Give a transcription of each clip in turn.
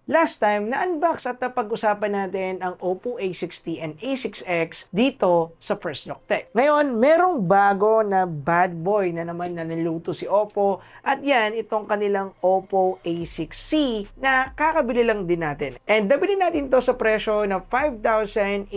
Last time, na-unbox at napag-usapan natin ang Oppo A60 and A6X dito sa First Look Tech. Ngayon, merong bago na bad boy na naman na niluto si Oppo at yan, itong kanilang Oppo A6C na kakabili lang din natin. And nabili natin to sa presyo na 5,800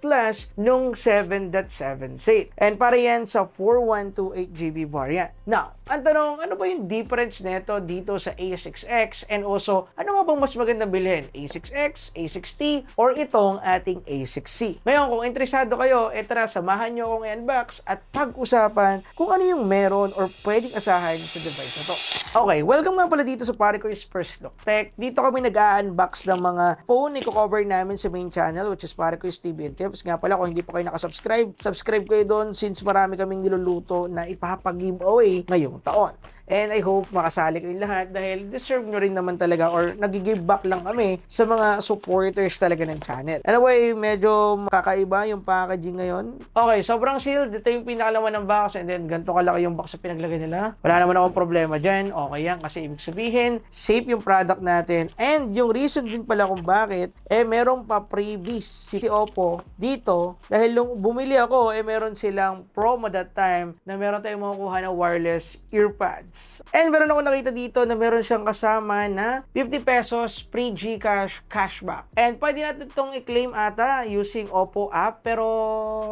plus nung 7.7 sale. And para yan sa 4128GB variant. Now, ang tanong, ano ba yung difference nito dito sa A6X and also, ano nga bang mas magandang bilhin? A6X, A6T, or itong ating A6C? Ngayon, kung interesado kayo, tara, samahan nyo akong i-unbox at pag-usapan kung ano yung meron or pwedeng asahan sa device na to. Okay, welcome nga pala dito sa Parico's First Look Tech. Dito kami nag-unbox ng mga phone na i-cover namin sa main channel, which is Parico's TV and Tips. Nga pala, kung hindi pa kayo nakasubscribe, subscribe kayo doon since marami kaming niluluto na ipapag-giveaway ngayong taon. And I hope makasali kayong lahat dahil deserve nyo rin naman talaga or nag-give back lang kami sa mga supporters talaga ng channel. Anyway, medyo kakaiba yung packaging ngayon. Okay, sobrang sealed. Dito yung pinakalaman ng box and then ganito kalaki yung box na pinaglagay nila. Wala naman akong problema dyan. Okay yan kasi ibig sabihin, safe yung product natin. And yung reason din pala kung bakit, merong pa freebies si Oppo dito dahil nung bumili ako, meron silang promo that time na meron tayong makukuha na wireless earpads. And meron ako nakita dito na meron siyang kasama na 50 pesos free GCash cashback. And pwede natin itong i-claim ata using Oppo app, pero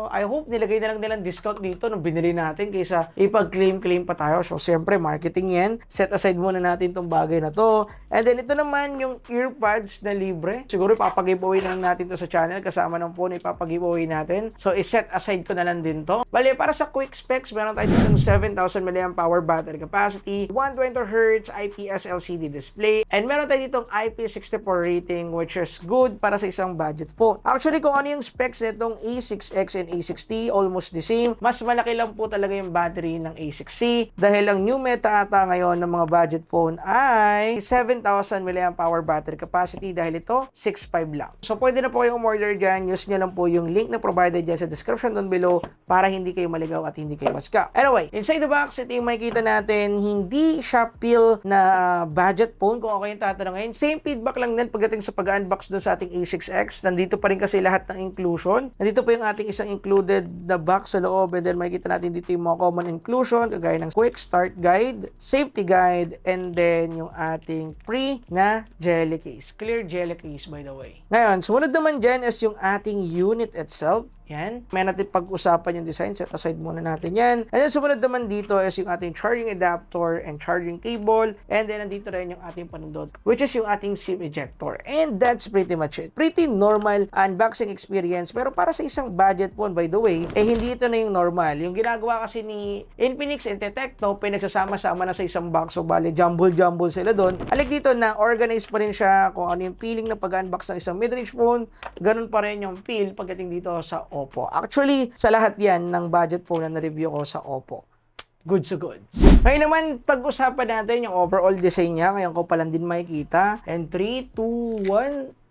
I hope nilagay na lang nilang discount dito nung binili natin kaysa ipag-claim pa tayo. So siyempre marketing yan. Set aside muna natin itong bagay na to. And then ito naman yung earpads na libre. Siguro ipapag-giveaway na lang natin to sa channel kasama ng phone ipapag-giveaway natin. So i-set aside ko na lang din to. Bale, para sa quick specs, meron tayo dito ng 7,000 mAh battery capacity, 120Hz IPS LCD display, and meron tayo ditong IP64 rating which is good para sa isang budget phone. Actually, kung ano yung specs nitong A6X and A6T, almost the same. Mas malaki lang po talaga yung battery ng A6C dahil ang new meta ata ngayon ng mga budget phone ay 7,000 mAh battery capacity dahil ito 6.5 lang. So, pwede na po kayong umorder dyan. Use nyo lang po yung link na provided dyan sa description down below para hindi kayo maligaw at hindi kayo maska. Anyway, inside the box, ito yung makikita natin. Hindi siya pill na budget phone kung ako yung tatanungin. Same feedback lang din pagdating sa pag-unbox doon sa ating A6X. Nandito pa rin kasi lahat ng inclusion. Nandito pa yung ating isang included na box sa loob and then makikita natin dito yung mga common inclusion kagaya ng quick start guide, safety guide, and then yung ating free na jelly case. Clear jelly case by the way. Ngayon, sumunod naman dyan is yung ating unit itself. Yan. May natin pag-usapan yung design. Set aside muna natin yan. And then, sumunod naman dito is yung ating charging adapter and charging cable. And then, nandito rin yung ating panundot, which is yung ating SIM ejector. And that's pretty much it. Pretty normal unboxing experience. Pero para sa isang budget phone, by the way, hindi ito na yung normal. Yung ginagawa kasi ni Infinix and Tecno, pinagsasama-sama na sa isang box. So, bali, jumble-jumble sila doon. Alik dito na organized pa rin siya kung ano yung feeling na pag-unbox ng isang mid-range phone. Ganun pa rin yung feel pagdating dito sa Oppo. Actually, sa lahat yan ng budget phone na na-review ko sa Oppo. Good so good. Ngayon naman, pag-usapan natin yung overall design niya. Ngayon ko pa lang din makikita. And 3, 2, 1...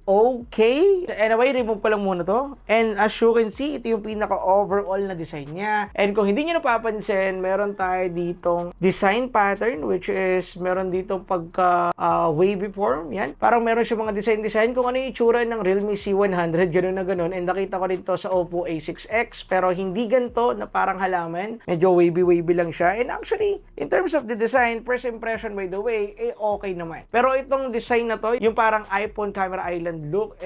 Okay. Anyway, remove ko lang muna to. And as you can see, ito yung pinaka-overall na design niya. And kung hindi nyo napapansin, meron tayo ditong design pattern, which is meron ditong pagka-wavy form. Yan. Parang meron siya mga design kung ano yung itsura ng Realme C100, ganun na ganun. And nakita ko rin to sa Oppo A6X, pero hindi ganito na parang halaman. Medyo wavy lang siya. And actually, in terms of the design, first impression by the way, okay naman. Pero itong design na to, yung parang iPhone camera island look,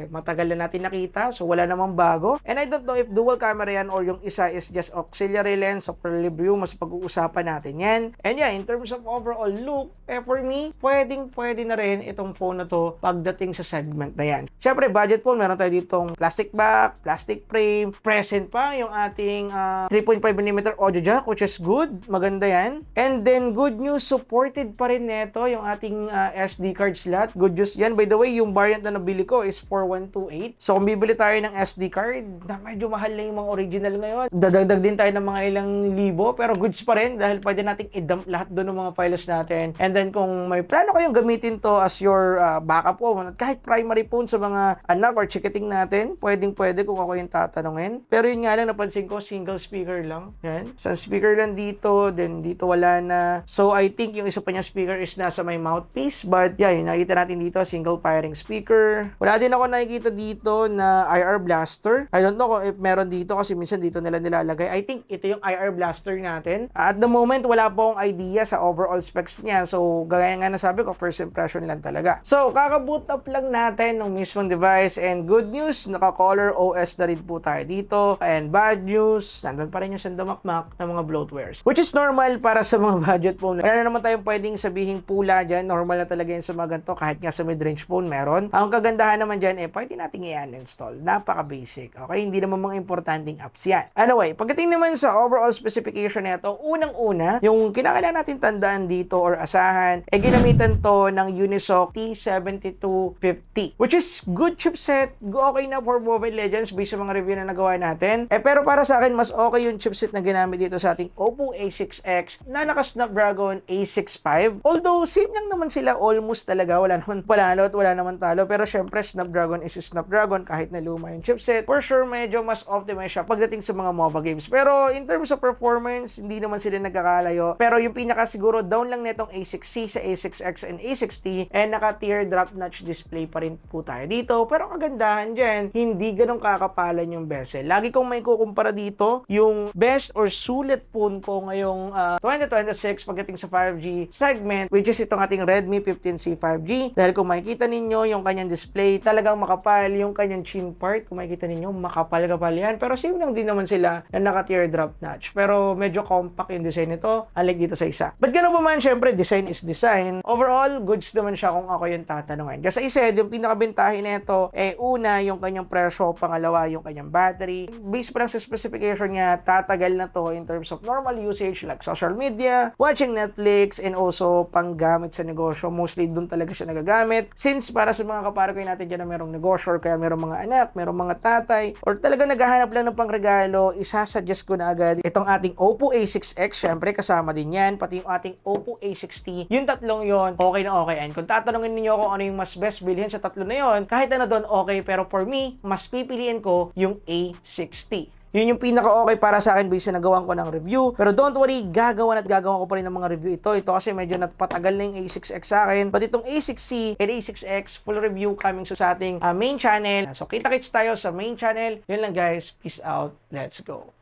matagal na natin nakita. So, wala namang bago. And I don't know if dual camera yan or yung isa is just auxiliary lens. So, per review, mas pag-uusapan natin yan. And yeah, in terms of overall look, for me, pwede na rin itong phone na to pagdating sa segment na yan. Siyempre, budget phone, meron tayo ditong plastic back, plastic frame, present pa yung ating 3.5mm audio jack, which is good. Maganda yan. And then, good news, supported pa rin neto yung ating SD card slot. Good news yan. By the way, yung bar variant na nabili ko is 4128. So kung bibili tayo ng SD card, na medyo mahal na yung mga original ngayon. Dadagdag din tayo ng mga ilang libo, pero goods pa rin dahil pwede nating i-dump lahat doon ng mga files natin. And then kung may plano kayong gamitin to as your backup phone, kahit primary phone sa mga anak or chicketing natin, pwede kung ako yung tatanungin. Pero yun nga lang, napansin ko, single speaker lang. Yan. Isang speaker lang dito, then dito wala na. So I think yung isa pa niya speaker is nasa may mouthpiece, but yeah, yung nakikita natin dito, single firing speaker. Wala din ako nakikita dito na IR blaster. I don't know kung if meron dito kasi minsan dito nila nilalagay. I think ito yung IR blaster natin. At the moment, wala po akong idea sa overall specs niya. So, gaya nga nasabi ko, first impression lang talaga. So, kaka-boot up lang natin ng mismong device, and good news, naka-color OS na rin po tayo dito. And bad news, nandun pa rin yung sandamakmak ng mga bloatwares. Which is normal para sa mga budget phone. Wala na naman tayong pwedeng sabihing pula dyan. Normal na talaga yan sa mga ganito. Kahit nga sa mid-range phone meron. Ang kagandahan naman dyan, pwede nating i-uninstall. Napaka-basic. Okay? Hindi naman mga importanteng apps yan. Anyway, pagdating naman sa overall specification nito, unang-una, yung kinakailangan natin tandaan dito or asahan, ginamitan to ng Unisoc T7250. Which is good chipset. Okay na for Mobile Legends based sa mga review na nagawa natin. Pero para sa akin, mas okay yung chipset na ginamit dito sa ating Oppo A6X na naka-Snapdragon A65. Although, same lang naman sila almost talaga. Wala naman panalo at wala naman talo. Pero syempre, Snapdragon is Snapdragon kahit na luma yung chipset. For sure, medyo mas optimized siya pagdating sa mga MOBA games. Pero in terms of performance, hindi naman sila nagkakalayo. Pero yung pinaka siguro down lang netong A6C sa A6X and A6T, and naka-teardrop notch display pa rin po tayo dito. Pero kagandahan dyan, hindi ganun kakapalan yung bezel. Lagi kong may kukumpara dito, yung best or sulit phone ko ngayong 2026 pagdating sa 5G segment, which is itong ating Redmi 15C 5G. Dahil kung makikita ninyo yung kanyang display, talagang makapal yung kanyang chin part. Kung makikita ninyo, makapal-kapal yan. Pero same lang din naman sila na naka-teardrop notch. Pero medyo compact yung design nito, unlike dito sa isa. But gano'n pa man, syempre, design is design. Overall, goods naman siya kung ako yung tatanungin. Kasi isa, yung pinakabentahin nito, una, yung kanyang presyo, pangalawa, yung kanyang battery. Based pa lang sa specification niya, tatagal na to in terms of normal usage like social media, watching Netflix, and also panggamit sa negosyo. Mostly doon talaga siya nagagamit. Since para sa mga kaparakoy natin dyan na merong negosyo, or kaya merong mga anak, merong mga tatay, or talaga naghahanap lang ng pangregalo, isasuggest ko na agad itong ating Oppo A6X. Syempre, kasama din yan. Pati yung ating Oppo A60. Yung tatlong yon, okay na okay. And kung tatanungin niyo kung ano yung mas best bilhin sa tatlo na yon, kahit ano doon, okay. Pero for me, mas pipiliin ko yung A60. Yun yung pinaka-okay para sa akin based na nagawan ko ng review. Pero don't worry, gagawan ko pa rin ng mga review ito. Ito kasi medyo napatagal na yung A6X sa akin. But itong A6C and A6X, full review coming sa ating main channel. So kita-kits tayo sa main channel. Yun lang guys. Peace out. Let's go.